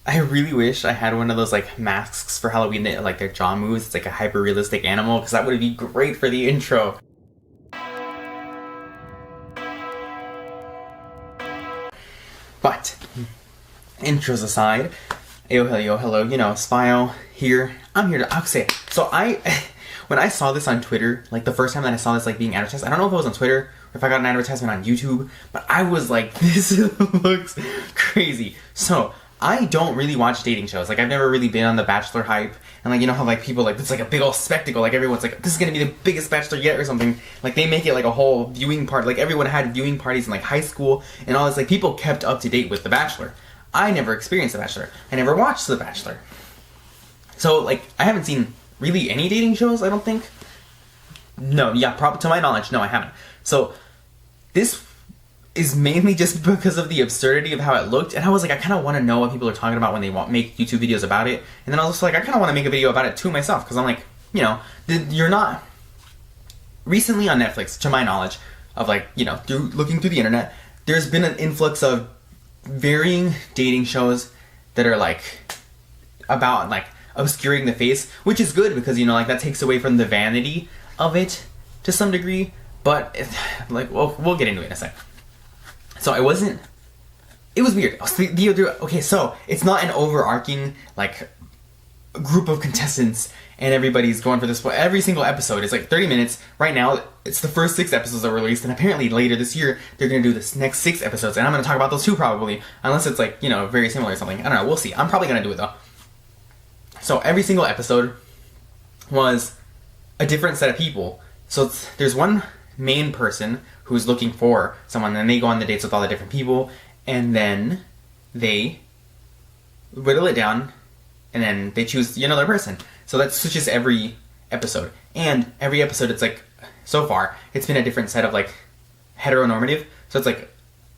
I really wish I had one of those like masks for Halloween that like their jaw moves. It's like a hyper realistic animal because that would be great for the intro. But intros aside, hello, you know, Spio here. I'm here to I'll say it. So when I saw this on Twitter, like the first time that I saw this like being advertised, I don't know if it was on Twitter or if I got an advertisement on YouTube, but I was like, this looks crazy. So I don't really watch dating shows. Like I've never really been on the Bachelor hype, and like you know how like people like it's like a big old spectacle. Like everyone's like, this is gonna be the biggest Bachelor yet or something. Like they make it like a whole viewing part. Like everyone had viewing parties in like high school and all this. Like people kept up to date with the Bachelor. I never experienced the Bachelor. I never watched the Bachelor. So like I haven't seen really any dating shows. I don't think. No, yeah, to my knowledge, no, I haven't. So this is mainly just because of the absurdity of how it looked, and I was like, I kind of want to know what people are talking about when they make YouTube videos about it, and then I was just like, I kind of want to make a video about it too myself, because I'm like, you know, you're not... Recently on Netflix, to my knowledge, of like, you know, looking through the internet, there's been an influx of varying dating shows that are like, about like, obscuring the face, which is good, because, you know, like, that takes away from the vanity of it, to some degree, but, like, we'll get into it in a sec. So it was weird. Okay, so it's not an overarching, like, group of contestants and everybody's going for this. Every single episode is like 30 minutes. Right now, it's the first 6 episodes that were released, and apparently later this year, they're going to do this next 6 episodes, and I'm going to talk about those too, probably. Unless it's like, you know, very similar or something. I don't know, we'll see. I'm probably going to do it, though. So every single episode was a different set of people. So there's one main person who's looking for someone, and they go on the dates with all the different people, and then they whittle it down, and then they choose another person. So that switches every episode. And every episode, it's like, so far, it's been a different set of, like, heteronormative. So it's like,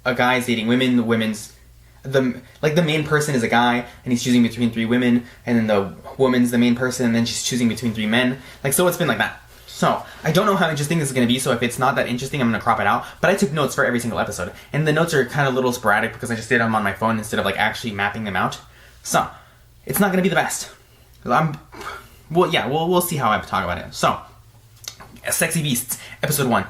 a guy's dating women, the main person is a guy, and he's choosing between 3 women, and then the woman's the main person, and then she's choosing between 3 men. Like, so it's been like that. So, I don't know how interesting this is going to be, so if it's not that interesting, I'm going to crop it out. But I took notes for every single episode. And the notes are kind of a little sporadic because I just did them on my phone instead of, like, actually mapping them out. So, it's not going to be the best. We'll see how I talk about it. So, Sexy Beasts, episode 1.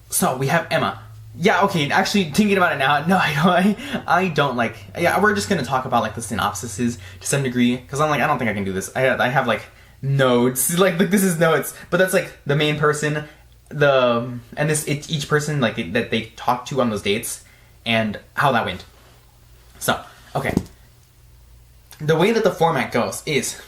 So, we have Emma. Yeah, okay, actually, thinking about it now, no, I don't like... Yeah, we're just going to talk about, like, the synopsises to some degree, because I'm like, I don't think I can do this. I have, like... notes, like this is notes, but that's like the main person, each person like that they talk to on those dates and how that went. So, okay. The way that the format goes is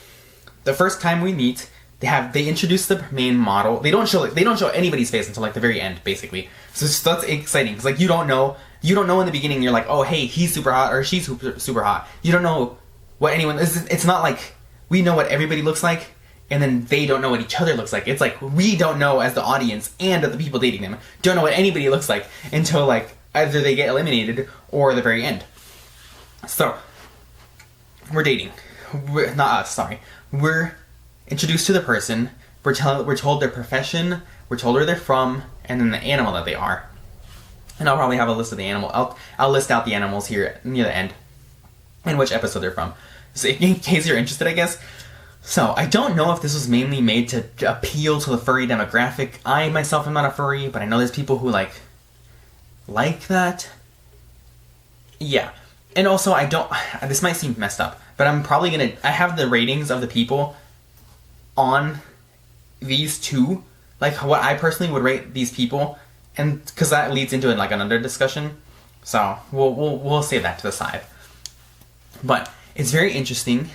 the first time we meet, they introduce the main model. They don't show anybody's face until like the very end, basically. So that's exciting because like you don't know in the beginning. You're like, oh hey, he's super hot or she's super hot. You don't know what anyone is. It's not like we know what everybody looks like, and then they don't know what each other looks like. It's like we don't know as the audience and the people dating them don't know what anybody looks like until like either they get eliminated or the very end. So we're dating. We're introduced to the person. We're told their profession. We're told where they're from, and then the animal that they are. And I'll probably have a list of the animal. I'll list out the animals here near the end and which episode they're from. So in case you're interested, I guess. So, I don't know if this was mainly made to appeal to the furry demographic. I, myself, am not a furry, but I know there's people who, like that. Yeah. And also, this might seem messed up, but I'm probably I have the ratings of the people on these two, like, what I personally would rate these people, and, because that leads into, like, another discussion. So, we'll save that to the side. But, it's very interesting.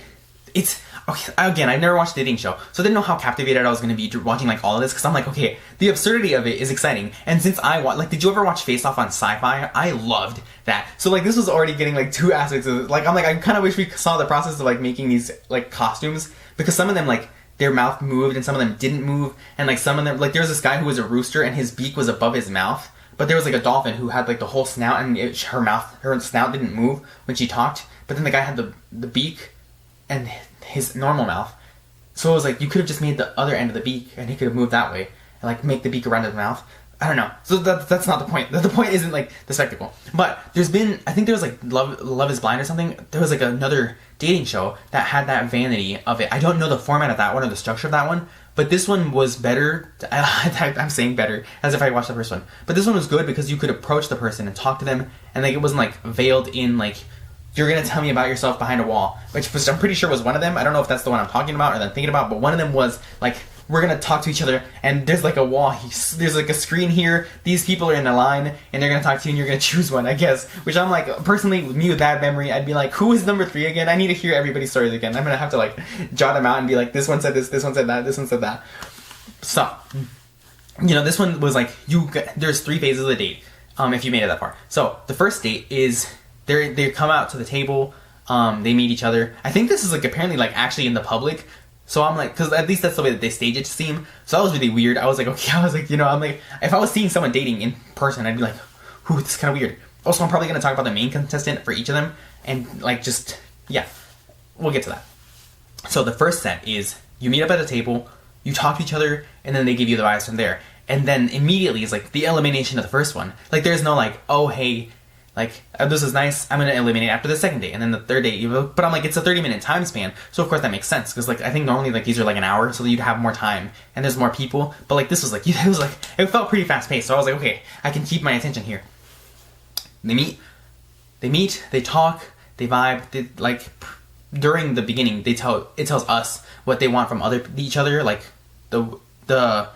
Okay, again, I've never watched a dating show, so I didn't know how captivated I was going to be watching, like, all of this, because I'm like, okay, the absurdity of it is exciting, and since did you ever watch Face Off on Sci-Fi? I loved that. So, like, this was already getting, like, 2 aspects of it. Like, I'm like, I kind of wish we saw the process of, like, making these, like, costumes, because some of them, like, their mouth moved, and some of them didn't move, and, like, some of them, like, there was this guy who was a rooster, and his beak was above his mouth, but there was, like, a dolphin who had, like, the whole snout, and her snout didn't move when she talked, but then the guy had the beak, and his normal mouth. So it was like, you could have just made the other end of the beak, and he could have moved that way, and like make the beak around his mouth. I don't know. So that's not the point. The point isn't like the spectacle. But there's been, I think there was like Love is Blind or something. There was like another dating show that had that vanity of it. I don't know the format of that one or the structure of that one, but this one was better. I'm saying better as if I watched the first one. But this one was good because you could approach the person and talk to them, and like it wasn't like veiled in like, you're gonna tell me about yourself behind a wall, which I'm pretty sure was one of them. I don't know if that's the one I'm talking about or that I'm thinking about, but one of them was like, we're gonna talk to each other, and there's like a wall, there's like a screen here, these people are in a line, and they're gonna talk to you, and you're gonna choose one, I guess. Which I'm like, personally, with me with bad memory, I'd be like, who is number 3 again? I need to hear everybody's stories again. I'm gonna have to like jot them out and be like, this one said this one said that, this one said that. So, you know, this one was like, there's 3 phases of the date, if you made it that far. So, the first date is, they come out to the table, they meet each other. I think this is like apparently like actually in the public. So I'm like, because at least that's the way that they stage it to seem. So that was really weird. I was like, okay, I was like, you know, I'm like, if I was seeing someone dating in person, I'd be like, ooh, this is kind of weird. Also, I'm probably going to talk about the main contestant for each of them. And like, just, yeah, we'll get to that. So the first set is, you meet up at a table, you talk to each other, and then they give you the vibes from there. And then immediately is like the elimination of the first one. Like, there's no like, oh, hey, like, this is nice, I'm going to eliminate after the second date, and then the third date, but I'm like, it's a 30-minute time span, so of course that makes sense, because like, I think normally like these are like an hour, so you'd have more time, and there's more people, but like, this was like, it felt pretty fast-paced, so I was like, okay, I can keep my attention here. They meet, they talk, they vibe, they, like, during the beginning, it tells us what they want from each other, like, the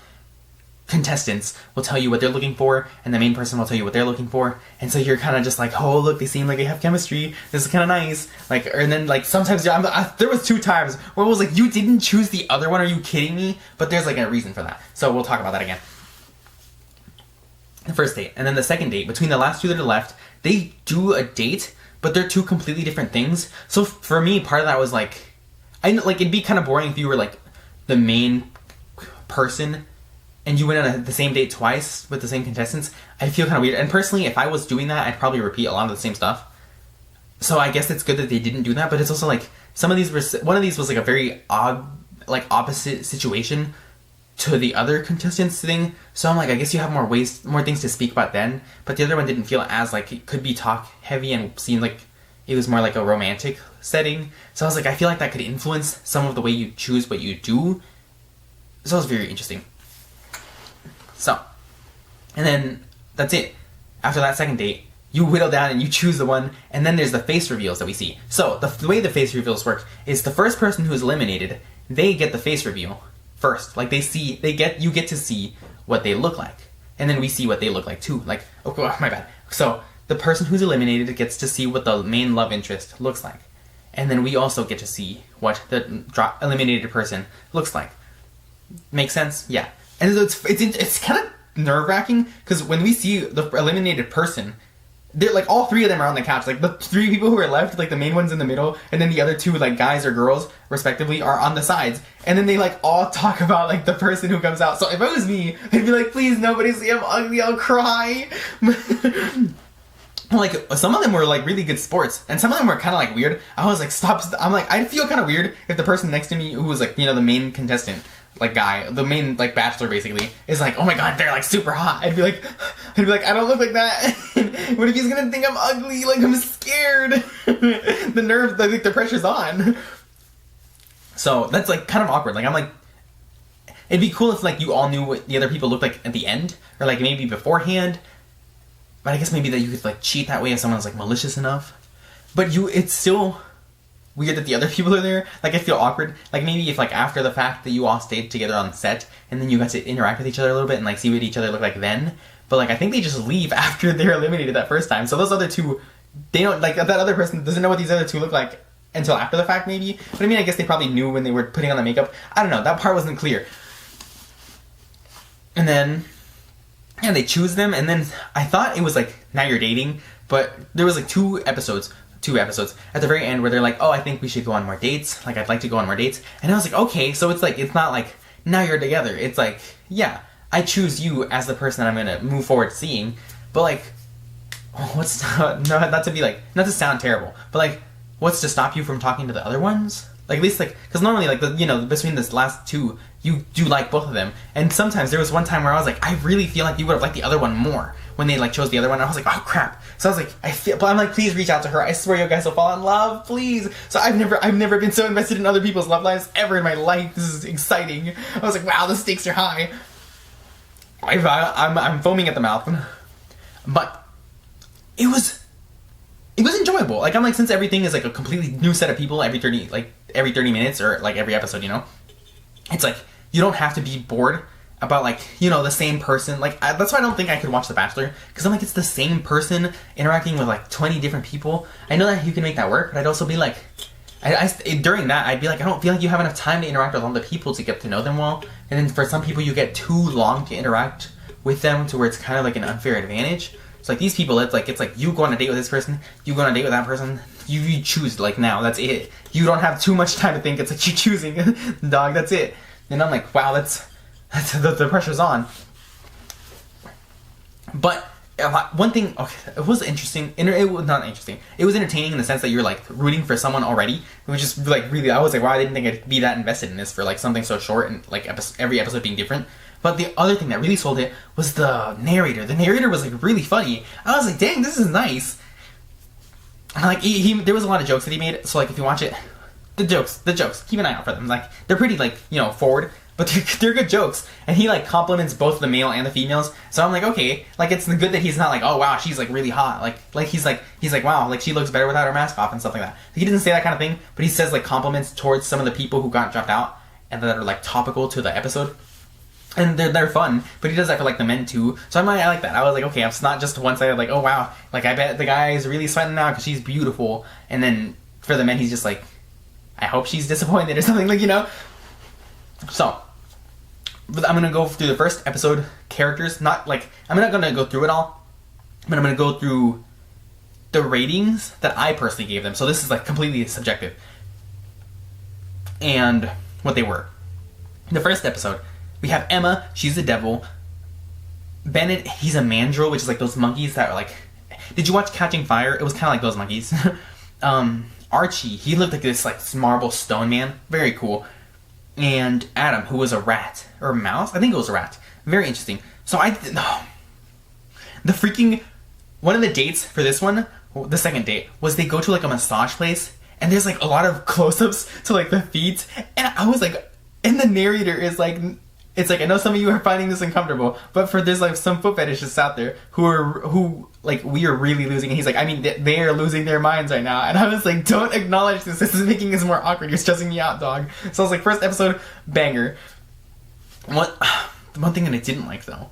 contestants will tell you what they're looking for, and the main person will tell you what they're looking for, and so you're kind of just like, oh, look, they seem like they have chemistry, this is kind of nice, like, and then like sometimes there was 2 times where it was like, you didn't choose the other one, are you kidding me? But there's like a reason for that, so we'll talk about that again. The first date, and then the second date, between the last 2 that are left, they do a date, but they're 2 completely different things. So for me, part of that was like, I know, like, it'd be kind of boring if you were like the main person and you went on the same date twice with the same contestants. I feel kind of weird. And personally, if I was doing that, I'd probably repeat a lot of the same stuff. So I guess it's good that they didn't do that, but it's also like, one of these was like a very odd, like, opposite situation to the other contestants thing. So I'm like, I guess you have more things to speak about then. But the other one didn't feel as like, it could be talk heavy and seemed like it was more like a romantic setting. So I was like, I feel like that could influence some of the way you choose what you do. So it was very interesting. So, and then that's it. After that second date, you whittle down and you choose the one, and then there's the face reveals that we see. So, the way the face reveals work is the first person who is eliminated, they get the face reveal first. Like, you get to see what they look like. And then we see what they look like too. Like, oh, my bad. So, the person who's eliminated gets to see what the main love interest looks like. And then we also get to see what the eliminated person looks like. Make sense? Yeah. And it's kind of nerve-wracking, because when we see the eliminated person, they're like, all 3 of them are on the couch. Like, the 3 people who are left, like the main one's in the middle, and then the other 2, like, guys or girls, respectively, are on the sides. And then they, like, all talk about, like, the person who comes out. So if it was me, I'd be like, please, nobody say I'm ugly, I'll cry. Like, some of them were, like, really good sports, and some of them were kind of, like, weird. I was like, stop. I'm like, I'd feel kind of weird if the person next to me, who was, like, you know, the main contestant, like, guy, the main, like, bachelor, basically, is like, oh my god, they're, like, super hot. I'd be like, I don't look like that. What if he's gonna think I'm ugly? Like, I'm scared. The nerves, like, the pressure's on. So, that's, like, kind of awkward. Like, I'm like, it'd be cool if, like, you all knew what the other people looked like at the end, or, like, maybe beforehand. But I guess maybe that you could, like, cheat that way if someone's, like, malicious enough. But it's still weird that the other people are there. Like, I feel awkward. Like, maybe if, like, after the fact that you all stayed together on set, and then you got to interact with each other a little bit and, like, see what each other look like then. But, like, I think they just leave after they're eliminated that first time. So those other 2, they don't, like, that other person doesn't know what these other 2 look like until after the fact, maybe. But I mean, I guess they probably knew when they were putting on the makeup. I don't know. That part wasn't clear. And then, yeah, they choose them, and then I thought it was like, now you're dating, but there was like 2 episodes at the very end where they're like, oh, I think we should go on more dates. Like, I'd like to go on more dates. And I was like, okay, so it's like, it's not like, now you're together. It's like, yeah, I choose you as the person that I'm gonna move forward seeing. But like, what's, no, not to be like, not to sound terrible, but like, what's to stop you from talking to the other ones? Like, at least, like, because normally, like, you know, between this last 2, you do like both of them. And sometimes there was one time where I was like, I really feel like you would have liked the other one more when they like chose the other one. And I was like, oh crap. So I was like, but I'm like, please reach out to her. I swear you guys will fall in love, please. So I've never been so invested in other people's love lives ever in my life. This is exciting. I was like, wow, the stakes are high. I'm foaming at the mouth. But it was enjoyable. Like, I'm like, since everything is like a completely new set of people every 30 minutes or like every episode, you know, it's like you don't have to be bored about like, you know, the same person. Like, that's why I don't think I could watch The Bachelor, because I'm like, it's the same person interacting with like 20 different people. I know that you can make that work, but I'd also be like, during that, I'd be like, I don't feel like you have enough time to interact with all the people to get to know them well. And then for some people, you get too long to interact with them to where it's kind of like an unfair advantage. So like these people, it's like you go on a date with this person, you go on a date with that person, you choose like now, that's it. You don't have too much time to think. It's like you choosing, dog. That's it. And I'm like, wow, that's the pressure's on. But one thing, okay, it was interesting. It was not interesting. It was entertaining in the sense that you're like rooting for someone already. It was just like really. I was like, wow, I didn't think I'd be that invested in this for like something so short and like every episode being different. But the other thing that really sold it was the narrator. The narrator was like really funny. I was like, dang, this is nice. And like there was a lot of jokes that he made. So like if you watch it, the jokes, keep an eye out for them. Like they're pretty like, you know, forward, but they're good jokes. And he like compliments both the male and the females. So I'm like, okay, like it's good that he's not like, oh wow, she's like really hot. Like he's like wow, like she looks better without her mask off and stuff like that. He doesn't say that kind of thing, but he says like compliments towards some of the people who got dropped out and that are like topical to the episode. And they're fun, but he does that for like the men too. So I like that. I was like, okay, it's not just one sided like, oh wow, like I bet the guy is really sweating now because she's beautiful. And then for the men, he's just like, I hope she's disappointed or something, like, you know. So I'm gonna go through the first episode characters. Not like I'm not gonna go through it all, but I'm gonna go through the ratings that I personally gave them. So this is like completely subjective, and what they were. The first episode. We have Emma, she's the devil. Bennett, he's a mandrill, which is like those monkeys that are like... Did you watch Catching Fire? It was kind of like those monkeys. Archie, he looked like this like marble stone man. Very cool. And Adam, who was a rat. Or a mouse? I think it was a rat. Very interesting. So the freaking... One of the dates for this one, the second date, was they go to like a massage place. And there's like a lot of close-ups to like the feet. And I was like... And the narrator is like... It's like, I know some of you are finding this uncomfortable, but for there's like some foot fetishists out there who like we are really losing. And he's like, I mean, they are losing their minds right now. And I was like, don't acknowledge this. This is making this more awkward. You're stressing me out, dog. So I was like, first episode, banger. The one thing that I didn't like though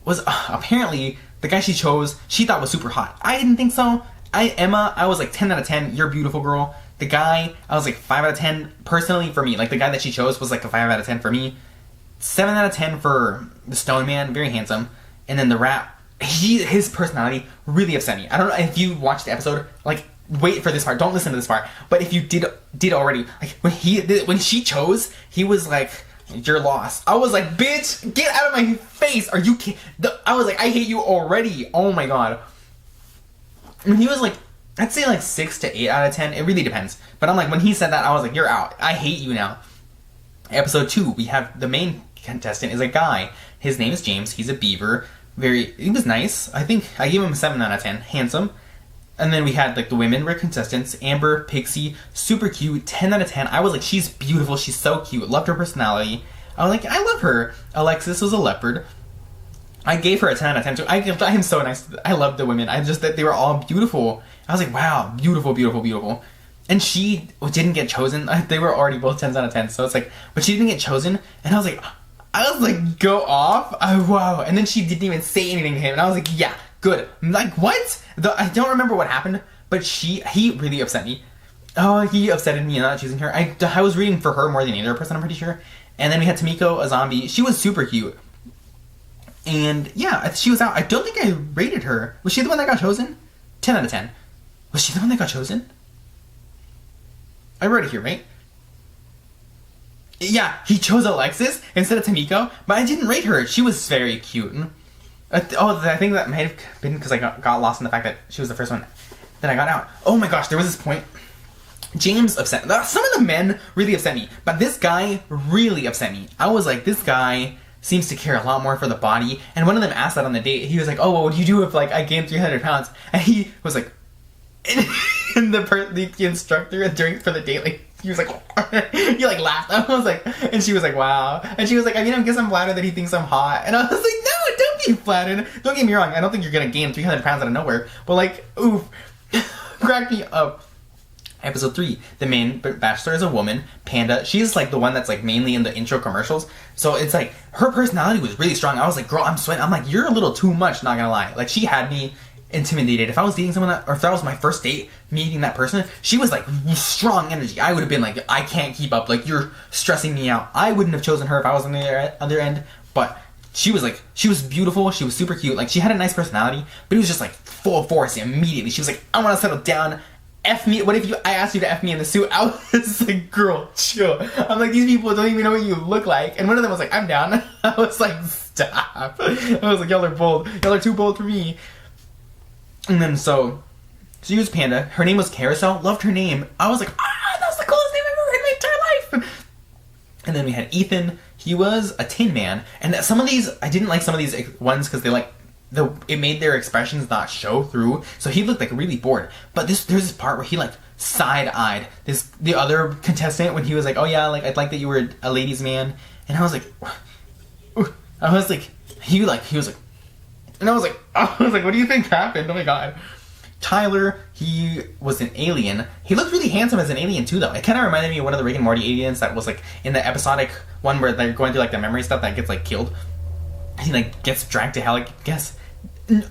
was apparently the guy she chose, she thought was super hot. I didn't think so. Emma, I was like 10 out of 10. You're a beautiful girl. The guy, I was like 5 out of 10 personally for me. Like the guy that she chose was like a 5 out of 10 for me. 7 out of 10 for the Stone Man, very handsome. And then the rat, his personality really upset me. I don't know if you watched the episode, like, wait for this part, don't listen to this part. But if you did already, like, when she chose, he was like, you're lost. I was like, bitch, get out of my face. Are you kidding? I was like, I hate you already. Oh my god. And he was like, I'd say like 6 to 8 out of 10. It really depends. But I'm like, when he said that, I was like, you're out. I hate you now. Episode 2, we have the main contestant is a guy. His name is James. He's a beaver. He was nice. I think I gave him a 7 out of 10. Handsome. And then we had like the women were contestants. Amber, Pixie, super cute. 10 out of 10. I was like, she's beautiful. She's so cute. Loved her personality. I was like, I love her. Alexis was a leopard. I gave her a 10 out of 10 too. I am so nice. I loved the women. I just that they were all beautiful. I was like, wow, beautiful, beautiful, beautiful. And she didn't get chosen. They were already both 10s out of 10. So it's like, but she didn't get chosen. And I was like, go off. Wow. And then she didn't even say anything to him. And I was like, yeah, good. I'm like, what? I don't remember what happened, but he really upset me. Oh, he upsetted me not choosing her. I was rooting for her more than any other person, I'm pretty sure. And then we had Tamiko, a zombie. She was super cute. And yeah, she was out. I don't think I rated her. Was she the one that got chosen? 10 out of 10. Was she the one that got chosen? I wrote it here, right? Yeah, he chose Alexis instead of Tamiko, but I didn't rate her. She was very cute. I think that might have been because I got lost in the fact that she was the first one that I got out. Oh my gosh, there was this point James upset. Some of the men really upset me, but this guy really upset me. I was like, this guy seems to care a lot more for the body. And one of them asked that on the date. He was like, "Oh, what would you do if like I gained 300 pounds?" And he was like, and the instructor during for the date, like he was like, he like laughed. I was like, and she was like, "Wow." And she was like, "I mean, I guess I'm flattered that he thinks I'm hot." And I was like, "No, don't be flattered. Don't get me wrong. I don't think you're gonna gain 300 pounds out of nowhere." But like, oof, cracked me up. Episode 3, the main bachelor is a woman, Panda. She's like the one that's like mainly in the intro commercials. So it's like her personality was really strong. I was like, girl, I'm sweating. I'm like, you're a little too much, not gonna lie. Like she had me intimidated. If I was dating someone that, or if that was my first date meeting that person, she was like strong energy. I would have been like, I can't keep up. Like you're stressing me out. I wouldn't have chosen her if I was on the other end. But she was beautiful. She was super cute. Like she had a nice personality, but it was just like full force immediately. She was like, I want to settle down. F me. What if I asked you to F me in the suit? I was like, girl, chill. I'm like, these people don't even know what you look like. And one of them was like, I'm down. I was like, stop. I was like, y'all are bold. Y'all are too bold for me. And then so she was Panda. Her name was Carousel. Loved her name. I was like, that was the coolest name I've ever heard in my entire life. And then we had Ethan. He was a Tin Man. And some of these, I didn't like some of these ones because they like, it made their expressions not show through, so he looked like really bored. But there's this part where he like side-eyed the other contestant when he was like, "Oh yeah, like I'd like that you were a ladies' man," and I was like, he was like, and I was like, what do you think happened? Oh my god. Tyler, he was an alien. He looked really handsome as an alien too, though. It kind of reminded me of one of the Rick and Morty aliens that was like in the episodic one where they're going through like the memory stuff that gets like killed. He like gets dragged to hell, I guess.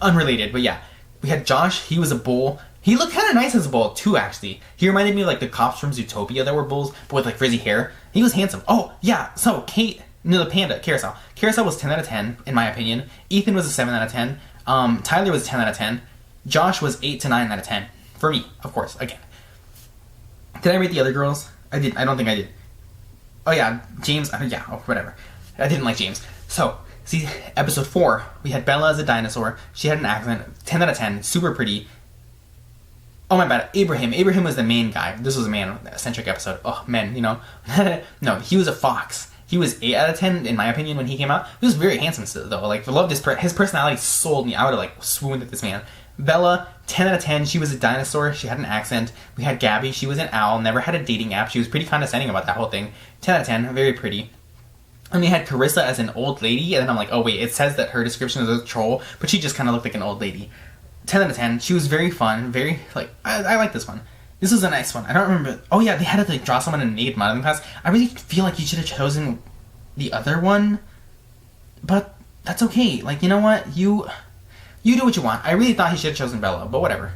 Unrelated, but yeah. We had Josh, he was a bull. He looked kind of nice as a bull too, actually. He reminded me of like the cops from Zootopia that were bulls, but with like frizzy hair. He was handsome. Oh, yeah, so the Panda, Carousel. Carousel was 10 out of 10, in my opinion. Ethan was a 7 out of 10. Tyler was a 10 out of 10. Josh was 8 to 9 out of 10. For me, of course, again. Did I rate the other girls? I don't think I did. Oh yeah, James, whatever. I didn't like James. So, see, episode 4, we had Bella as a dinosaur. She had an accent, 10 out of 10, super pretty. Oh my bad, Abraham. Abraham was the main guy. This was a man-centric episode. Oh, men, you know. No, he was a fox. He was 8 out of 10, in my opinion, when he came out. He was very handsome still, though. Like, I loved his personality sold me. I would have, like, swooned at this man. Bella, 10 out of 10. She was a dinosaur. She had an accent. We had Gabby. She was an owl. Never had a dating app. She was pretty condescending about that whole thing. 10 out of 10. Very pretty. And we had Carissa as an old lady, and then I'm like, oh wait, it says that her description is a troll, but she just kind of looked like an old lady. 10 out of 10. She was very fun, very, like, I like this one. This was a nice one. I don't remember. Oh yeah, they had to like draw someone in naked modeling class. I really feel like you should have chosen the other one, but that's okay. Like, you know what? You do what you want. I really thought he should have chosen Bella, but whatever.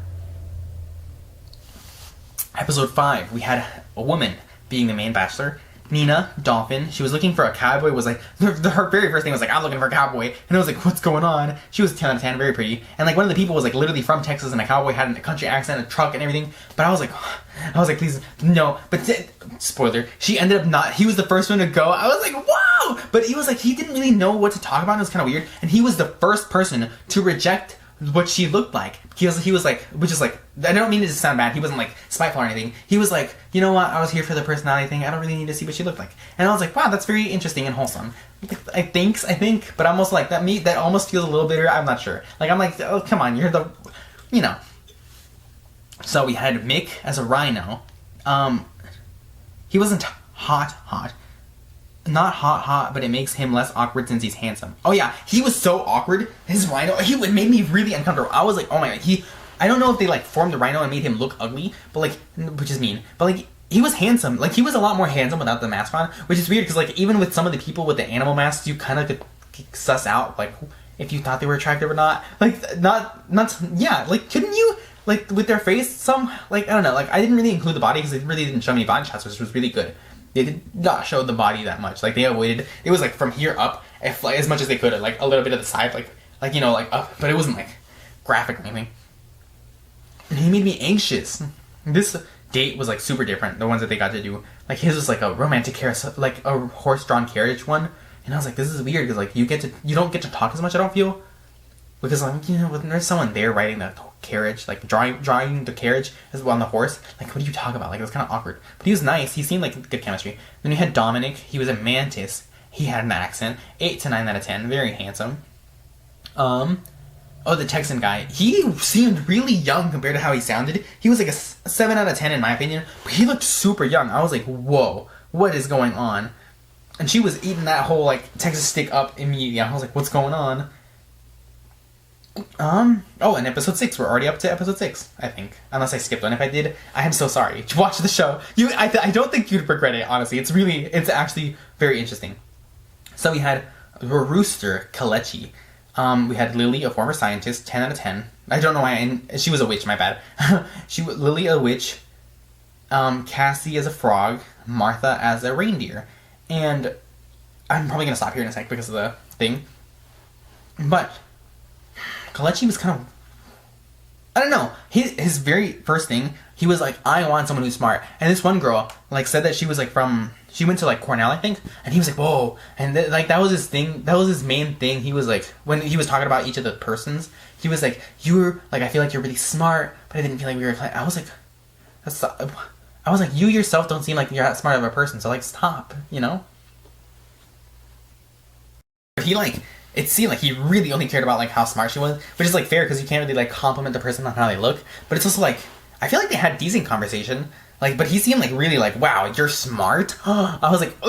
Episode 5, we had a woman being the main bachelor. Nina, Dolphin, she was looking for a cowboy, was like, her very first thing was like, I'm looking for a cowboy, and I was like, what's going on? She was 10 out of 10, very pretty, and like one of the people was like literally from Texas, and a cowboy had a country accent, a truck and everything, but I was like, please, no, but spoiler, she ended up not, he was the first one to go, I was like, wow, but he was like, he didn't really know what to talk about, and it was kind of weird, and he was the first person to reject what she looked like. He was like, which is like, I don't mean it to sound bad, he wasn't like spiteful or anything. He was like, you know what, I was here for the personality thing, I don't really need to see what she looked like. And I was like, wow, that's very interesting and wholesome. I think, but I'm also like, that almost feels a little bitter, I'm not sure. Like, I'm like, oh, come on, you're the, you know. So we had Mick as a rhino. He wasn't hot. Not hot, but it makes him less awkward since he's handsome. Oh yeah, he was so awkward. His rhino, he would make me really uncomfortable. I was like, oh my god, I don't know if they like formed the rhino and made him look ugly, but like, which is mean, but like, he was handsome. Like, he was a lot more handsome without the mask on, which is weird, because like, even with some of the people with the animal masks, you kind of could suss out, like, if you thought they were attractive or not. Like, yeah, like, couldn't you, like, with their face, like, I don't know, like, I didn't really include the body, because they really didn't show me body shots, which was really good. They did not show the body that much. Like, they avoided, it was like from here up, as much as they could, like a little bit of the side, like you know, like up, but it wasn't like graphic or anything. And he made me anxious. This date was like super different, the ones that they got to do. Like, his was like a romantic carousel, like a horse-drawn carriage one. And I was like, this is weird, because like, you don't get to talk as much, I don't feel. because like, you know, when there's someone there riding the carriage, like driving the carriage as well on the horse, like what do you talk about? Like it was kind of awkward. But he was nice. He seemed like good chemistry. Then you had Dominic. He was a mantis. He had an accent. 8 to 9 out of 10. Very handsome. Oh, the Texan guy. He seemed really young compared to how he sounded. He was like a 7 out of 10 in my opinion, but he looked super young. I was like, whoa, what is going on? And she was eating that whole like Texas stick up immediately. I was like, what's going on? Oh, and episode 6. We're already up to episode 6, I think. Unless I skipped one. If I did, I am so sorry. Watch the show. I don't think you'd regret it, honestly. It's actually very interesting. So we had Rooster Kalechi. We had Lily, a former scientist, 10 out of 10. I don't know why, and she was a witch, my bad. Lily, a witch. Cassie as a frog. Martha as a reindeer. And I'm probably going to stop here in a sec because of the thing. But Kalechi was kind of, I don't know, his very first thing, he was like, I want someone who's smart. And this one girl, like, said that she was, like, she went to, like, Cornell, I think, and he was like, whoa. And, like, that was his thing, that was his main thing. He was, like, when he was talking about each of the persons, he was like, I feel like you're really smart, but I didn't feel like we were, I was like, you yourself don't seem like you're that smart of a person, so, like, stop, you know? But he, like, it seemed like he really only cared about, like, how smart she was, which is, like, fair, because you can't really, like, compliment the person on how they look, but it's also, like, I feel like they had decent conversation, like, but he seemed, like, really, like, wow, you're smart? I was like,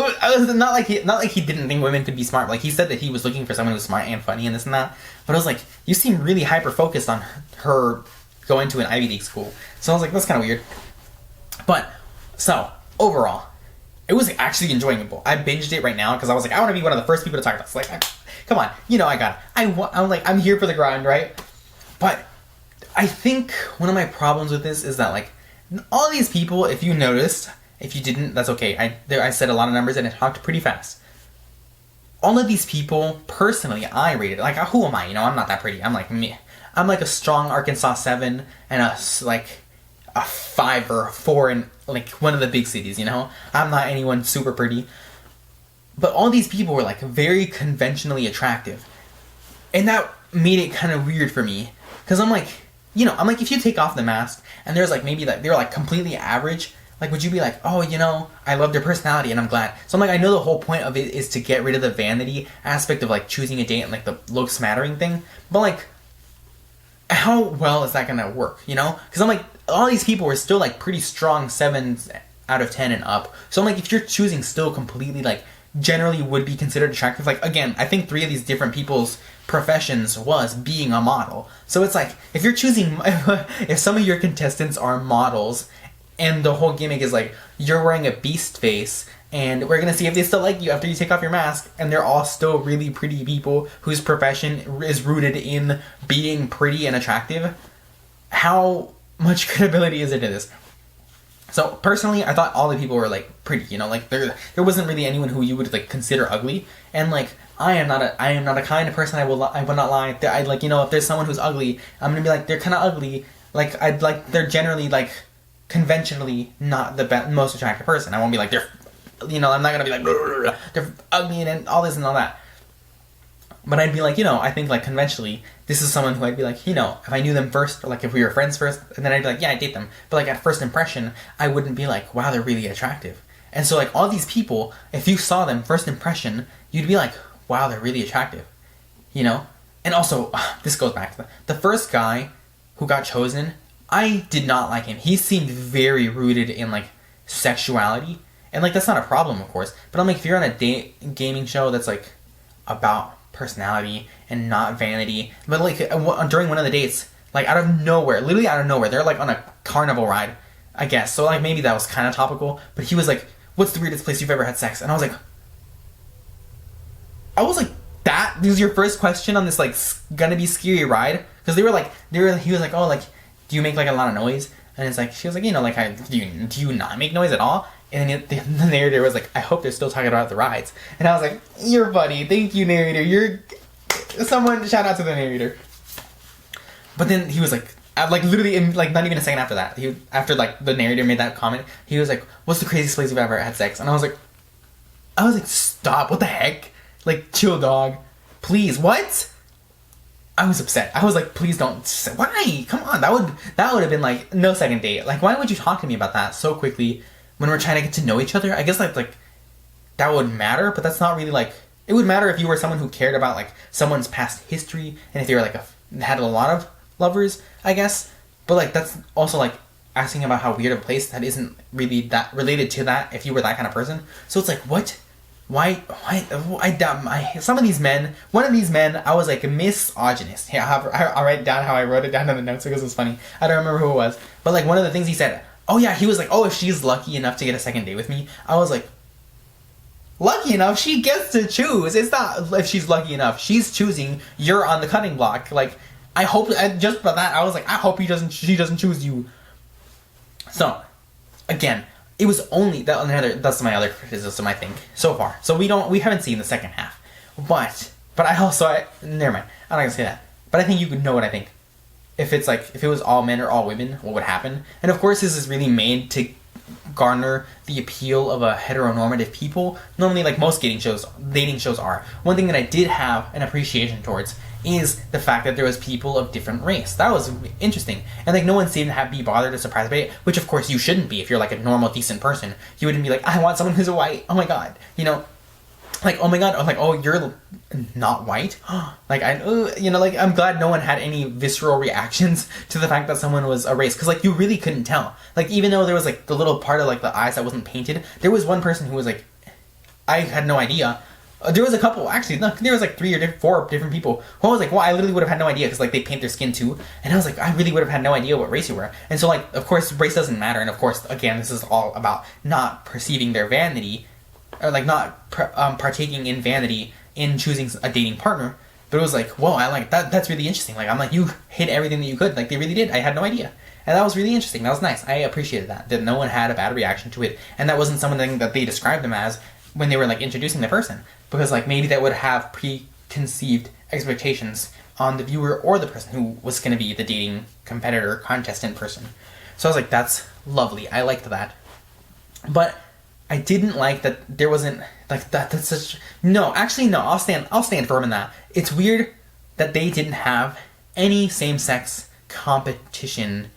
not like he didn't think women could be smart, like, he said that he was looking for someone who was smart and funny and this and that, but I was like, you seem really hyper-focused on her going to an Ivy League school, so I was like, that's kind of weird. But, so, overall, it was actually enjoyable. I binged it right now, because I was like, I want to be one of the first people to talk about this, like, come on, you know I got it. I'm like, I'm here for the grind, right? But I think one of my problems with this is that, like, all these people, if you noticed, if you didn't, that's okay. I said a lot of numbers and I talked pretty fast. All of these people, personally, I rated, like, who am I? You know, I'm not that pretty. I'm like me. I'm like a strong Arkansas 7 and a 5 or a 4 in, like, one of the big cities, you know? I'm not anyone super pretty. But all these people were, like, very conventionally attractive. And that made it kind of weird for me. Because I'm like, you know, if you take off the mask, and there's, like, maybe, like, they're, like, completely average, like, would you be like, oh, you know, I love their personality, and I'm glad. So I'm like, I know the whole point of it is to get rid of the vanity aspect of, like, choosing a date and, like, the looks mattering thing. But, like, how well is that gonna work, you know? Because I'm like, all these people were still, like, pretty strong 7s out of 10 and up. So I'm like, if you're choosing still completely, like, generally would be considered attractive. Like, again, I think 3 of these different people's professions was being a model. So it's like, if you're choosing, if some of your contestants are models, and the whole gimmick is like, you're wearing a beast face, and we're gonna see if they still like you after you take off your mask, and they're all still really pretty people whose profession is rooted in being pretty and attractive, how much credibility is there to this? So, personally, I thought all the people were, like, pretty, you know, like, there wasn't really anyone who you would, like, consider ugly, and, like, I am not a kind of person, I will not lie, I'd, like, you know, if there's someone who's ugly, I'm gonna be like, they're kind of ugly, like, they're generally, like, conventionally not the most attractive person. I won't be like, they're, you know, I'm not gonna be like, they're ugly and all this and all that. But I'd be like, you know, I think, like, conventionally, this is someone who I'd be like, you know, if I knew them first, or, like, if we were friends first, and then I'd be like, yeah, I date them. But, like, at first impression, I wouldn't be like, wow, they're really attractive. And so, like, all these people, if you saw them first impression, you'd be like, wow, they're really attractive. You know? And also, this goes back to the first guy who got chosen, I did not like him. He seemed very rooted in, like, sexuality. And, like, that's not a problem, of course. But I'm like, if you're on a gaming show that's, like, about personality and not vanity, but, like, during one of the dates, like, out of nowhere, literally out of nowhere, they're, like, on a carnival ride, I guess. So, like, maybe that was kind of topical. But he was like, what's the weirdest place you've ever had sex? And I was like, that? This is your first question on this, like, gonna be scary ride? Because he was like, oh, like, do you make, like, a lot of noise? And it's like, she was like, you know, like, do you not make noise at all? And then the narrator was like, I hope they're still talking about the rides. And I was like, you're funny. Thank you, narrator. You're someone, shout out to the narrator. But then he was like, literally, in, like, not even a second after that, after, like, the narrator made that comment, he was like, what's the craziest place you've ever had sex? And I was like, stop, what the heck? Like, chill, dog. Please, what? I was upset. I was like, please don't. Why? Come on. That would have been like no second date. Like, why would you talk to me about that so quickly when we're trying to get to know each other? I guess like that would matter, but that's not really like. It would matter if you were someone who cared about like someone's past history and if they were like had a lot of lovers, I guess. But like that's also like asking about how weird of a place that isn't really that related to that if you were that kind of person. So it's like, what? Why some of these men, one of these men, I was like misogynist. Yeah, I'll write down how I wrote it down in the notes because it was funny. I don't remember who it was. But like one of the things he said, oh yeah, he was like, oh, if she's lucky enough to get a second date with me. I was like, lucky enough? She gets to choose. It's not if she's lucky enough. She's choosing. You're on the cutting block. Like, I hope, just for that, I was like, I hope she doesn't choose you. So, again, it was only that's my other criticism, I think, so far. So we haven't seen the second half, but never mind. I'm not gonna say that. But I think you could know what I think. If it was all men or all women, what would happen? And of course, this is really made to garner the appeal of a heteronormative people. Normally, like most dating shows are. One thing that I did have an appreciation towards is the fact that there was people of different race. That was interesting. And like no one seemed to be bothered or surprised by it, which of course you shouldn't be if you're like a normal, decent person. You wouldn't be like, I want someone who's white. Oh my god. You know, like, oh my god. Or like, oh, you're not white? Like, like, I'm glad no one had any visceral reactions to the fact that someone was a race. Because like, you really couldn't tell. Like, even though there was like the little part of like the eyes that wasn't painted, there was one person who was like, I had no idea. There was a couple, actually, no, there was like 3 or 4 different people who I was like, well, I literally would have had no idea because like they paint their skin too. And I was like, I really would have had no idea what race you were. And so like, of course, race doesn't matter. And of course, again, this is all about not perceiving their vanity or like not partaking in vanity in choosing a dating partner. But it was like, whoa, I like that. That's really interesting. Like, I'm like, you hit everything that you could. Like, they really did. I had no idea. And that was really interesting. That was nice. I appreciated that no one had a bad reaction to it. And that wasn't something that they described them as when they were like introducing the person. Because like maybe that would have preconceived expectations on the viewer or the person who was going to be the dating competitor, contestant person. So I was like, that's lovely. I liked that. But I didn't like that there wasn't like that. That's such no. Actually, no. I'll stand firm in that. It's weird that they didn't have any same-sex competition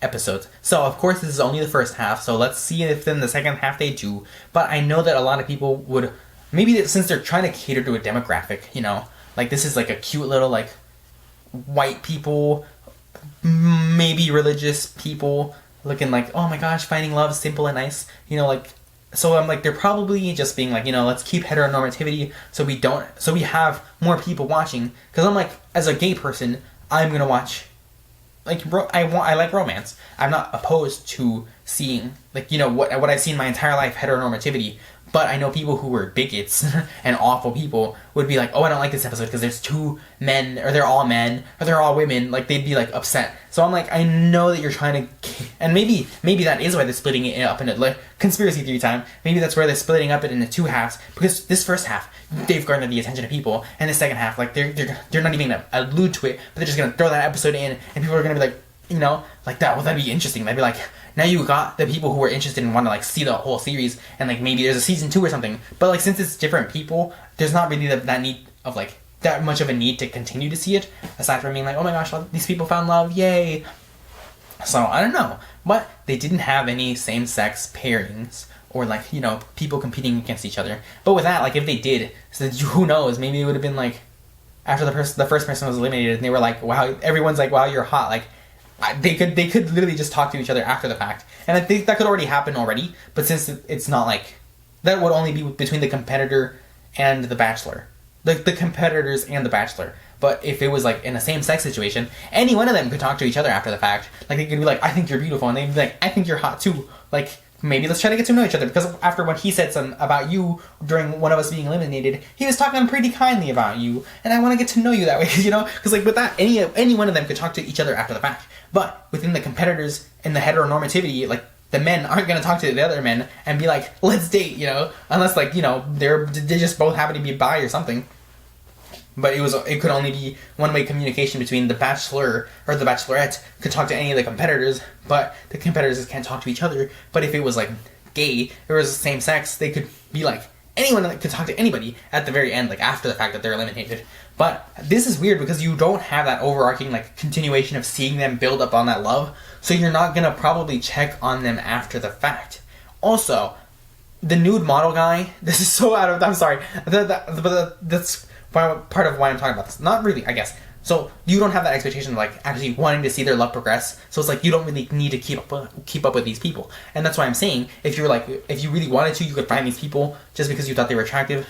episodes. So of course this is only the first half. So let's see if in the second half they do. But I know that a lot of people would maybe since they're trying to cater to a demographic, you know, like this is like a cute little like white people, maybe religious people looking like, oh my gosh, finding love simple and nice, you know, like. So I'm like, they're probably just being like, you know, let's keep heteronormativity so we have more people watching. Because I'm like, as a gay person, I'm gonna watch, like, I like romance. I'm not opposed to seeing, like, you know, what I've seen my entire life, heteronormativity. But I know people who were bigots and awful people would be like, oh, I don't like this episode because there's 2 men, or they're all men, or they're all women. Like, they'd be, like, upset. So I'm like, I know that you're trying to... And maybe that is why they're splitting it up into, like, conspiracy theory time. Maybe that's where they're splitting up it into 2 halves. Because this first half, they've garnered the attention of people. And the second half, like, they're not even going to allude to it. But they're just going to throw that episode in. And people are going to be like, you know, like, that'd be interesting. They'd be like... Now you got the people who are interested and want to like see the whole series, and like maybe there's a season 2 or something. But like since it's different people, there's not really that need of like that much of a need to continue to see it. Aside from being like, oh my gosh, these people found love, yay! So I don't know, but they didn't have any same-sex pairings or like, you know, people competing against each other. But with that, like if they did, so who knows? Maybe it would have been like after the first person was eliminated, and they were like, wow, everyone's like, wow, you're hot, like. They could literally just talk to each other after the fact. And I think that could already happen already, but since it's not like... That would only be between the competitor and the bachelor. The competitors and the bachelor. But if it was like in a same-sex situation, any one of them could talk to each other after the fact. Like they could be like, I think you're beautiful, and they'd be like, I think you're hot too. Like, maybe let's try to get to know each other, because after what he said about you during one of us being eliminated, he was talking pretty kindly about you, and I want to get to know you that way, you know? Because like with that, any one of them could talk to each other after the fact. But within the competitors and the heteronormativity, like, the men aren't going to talk to the other men and be like, let's date, you know? Unless, like, you know, they just both happen to be bi or something. But it could only be one-way communication between the bachelor or the bachelorette could talk to any of the competitors, but the competitors can't talk to each other. But if it was, like, gay, if it was the same sex, they could be like, anyone that could talk to anybody at the very end, like, after the fact that they're eliminated. But this is weird because you don't have that overarching like continuation of seeing them build up on that love, so you're not gonna probably check on them after the fact. Also, the nude model guy, this is so out of, I'm sorry, but that's part of why I'm talking about this. Not really, I guess. So you don't have that expectation of like actually wanting to see their love progress. So it's like you don't really need to keep up with these people, and that's why I'm saying if you really wanted to, you could find these people just because you thought they were attractive.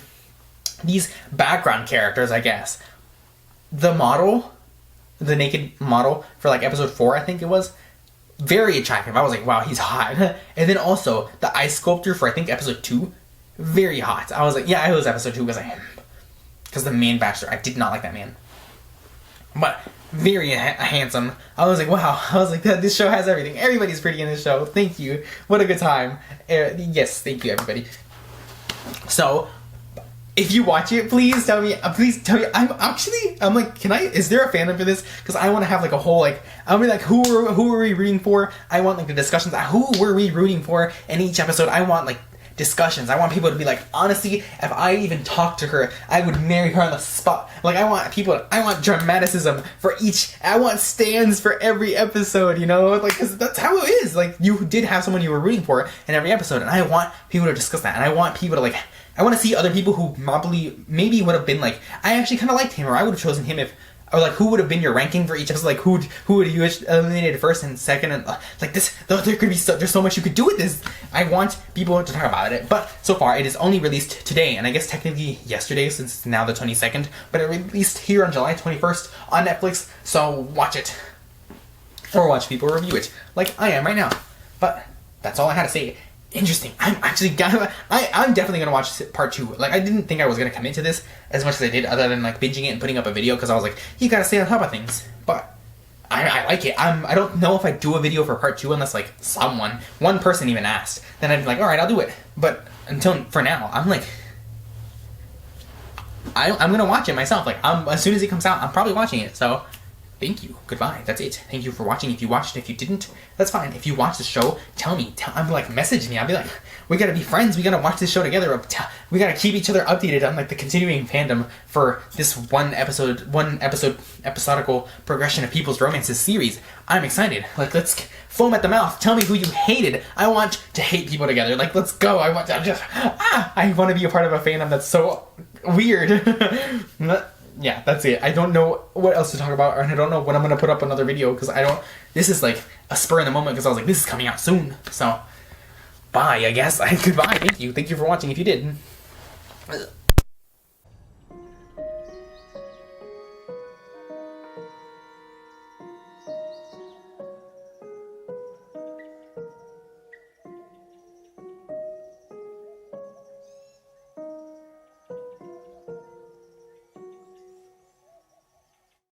These background characters, I guess. The model, the naked model for like episode 4, I think it was, very attractive. I was like, wow, he's hot. And then also the ice sculptor for I think episode 2, very hot. I was like, yeah, it was episode 2 because the main bachelor, I did not like that man. But very handsome. I was like, wow. I was like, this show has everything. Everybody's pretty in this show. Thank you. What a good time. Yes, thank you, everybody. So, if you watch it, please tell me. I'm like, is there a fandom for this? Because I want to have like a whole like, I'll be like, who are we rooting for? I want like the discussions. Who were we rooting for in each episode? I want like discussions. I want people to be like, honestly, if I even talked to her, I would marry her on the spot. Like, I want dramaticism for each, I want stands for every episode, you know? Like, because that's how it is. Like, you did have someone you were rooting for in every episode, and I want people to discuss that, and I want people to, like, I want to see other people who maybe would have been like, I actually kind of liked him, or I would have chosen him if, or like, who would have been your ranking for each episode? Like, who would you eliminated first and second? And like this, there could be there's so much you could do with this. I want people to talk about it. But so far, it is only released today, and I guess technically yesterday, since it's now the 22nd. But it released here on July 21st on Netflix. So watch it, or watch people review it, like I am right now. But that's all I had to say. Interesting. I'm definitely gonna watch part 2. Like, I didn't think I was gonna commit to this as much as I did, other than like binging it and putting up a video, because I was like, you gotta stay on top of things. But I like it. I don't know if I'd do a video for part 2 unless like one person even asked. Then I'd be like, all right, I'll do it. But for now, I'm like, I'm gonna watch it myself. Like, as soon as it comes out, I'm probably watching it. So. Thank you. Goodbye. That's it. Thank you for watching. If you watched it, if you didn't, that's fine. If you watched the show, tell me. I'm like, message me. I'll be like, we gotta be friends. We gotta watch this show together. We gotta keep each other updated on like the continuing fandom for this one episodical progression of people's romances series. I'm excited. Like, let's foam at the mouth. Tell me who you hated. I want to hate people together. Like, let's go. I want to be a part of a fandom that's so weird. Yeah, that's it. I don't know what else to talk about, and I don't know when I'm going to put up another video, because this is like a spur in the moment, because I was like, this is coming out soon. So, bye, I guess. Goodbye. Thank you. Thank you for watching if you did.